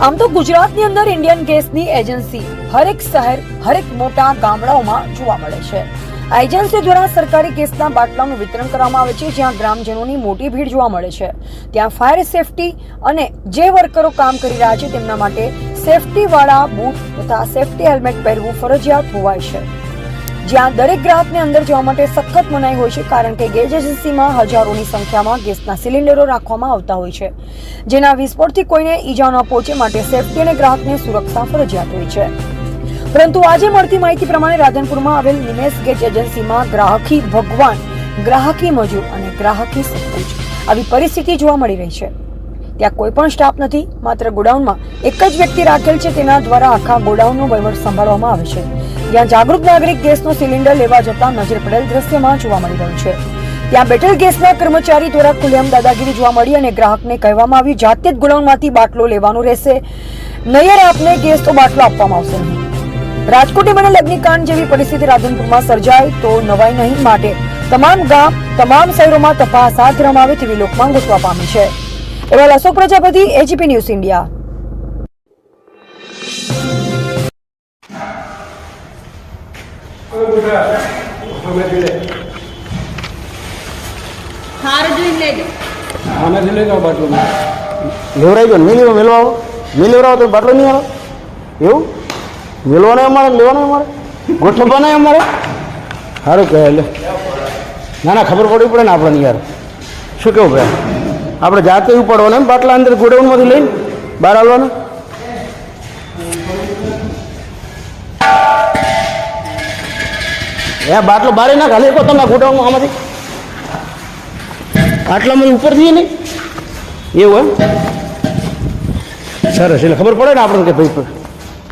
આમ તો ગુજરાતની અંદર ઇન્ડિયન ગેસની એજન્સી હરેક શહેર હરેક મોટા ગામડાઓમાં જોવા મળે છે। આ એજન્સી દ્વારા સરકારી ગેસના બાટલાનું વિતરણ કરવામાં આવે છે, જ્યાં ગ્રામજનોની મોટી ભીડ જોવા મળે છે। ત્યાં ફાયર સેફટી અને જે વર્કરો કામ કરી રહ્યા છે તેમના માટે સેફટી વાળા બૂટ તથા સેફટી હેલ્મેટ પહેરવું ફરજિયાત હોય છે, જ્યાં દરેક ગ્રાહકને અંદર જવા માટે સખત મનાઈ હોય છે, કારણ કે ગેસ એજન્સીમાં હજારોની સંખ્યામાં ગેસના સિલિન્ડરો રાખવામાં આવતા હોય છે, જેના વિસ્ફોટથી કોઈને ઈજા ન પહોંચે માટે સેફટી અને ગ્રાહકની સુરક્ષા ફરજિયાત હોય છે। પરંતુ આજે મળતી માહિતી પ્રમાણે રાધનપુરમાં આવેલ નિમેશ ગેસ એજન્સીમાં ગ્રાહકી ભગવાન, ગ્રાહકી મજૂર અને ગ્રાહકી સબકુછ આવી પરિસ્થિતિ જોવા મળી રહી છે। ત્યાં કોઈ પણ સ્ટાફ નથી, માત્ર ગોડાઉનમાં એક જ વ્યક્તિ રાખેલ છે, તેના દ્વારા આખા ગોડાઉનનો વહીવટ સંભાળવામાં આવે છે, જ્યાં જાગૃત નાગરિક ગેસનો સિલિન્ડર લેવા જતા નજર પડેલ દ્રશ્યમાં જોવા મળી રહ્યું છે। ત્યાં બેઠેલ ગેસના કર્મચારી દ્વારા ખુલ્લેઆમ દાદાગીરી જોવા મળી અને ગ્રાહકને કહેવામાં આવ્યું, જાતે જ ગોડાઉનમાંથી બાટલો લેવાનો રહેશે, નહીતર આપને ગેસનો બાટલો આપવામાં આવશે નહીં। રાજકોટે બનેલ અગ્નિકાંડ જેવી પરિસ્થિતિ રાધનપુરમાં સર્જાય તો નવાઈ નહીં, માટે તમામ ગામ, તમામ શહેરોમાં તપાસ હાથ ધરવામાં આવે તેવી લોકમાંગ ઉઠવા પામી છે। એવા Ashok Prajapati, AGP news India. લેવરાઈ ગયો નહીં મેળવા આવો, નહીં લેવરાવો તો બાટલો નહીં આવે એવું મેળવાનો અમારે, લેવાનો અમારે, ગોઠવવાનો અમારે સારું કહે એટલે ના ના ખબર પડવી પડે ને આપણને યાર, શું કેવું ભાઈ? આપણે જાતે ઉપાડવાના ને બાટલા અંદર ગોડાઉનમાંથી લઈને બહાર આવવાના। એ બાટલો બારે ના ખાલી કહો તમે ગોડાઉનમાં આમાંથી આટલામાં ઉપર થઈએ નહીં એવું એમ સરસ, એટલે ખબર પડે ને આપણને કે ભાઈ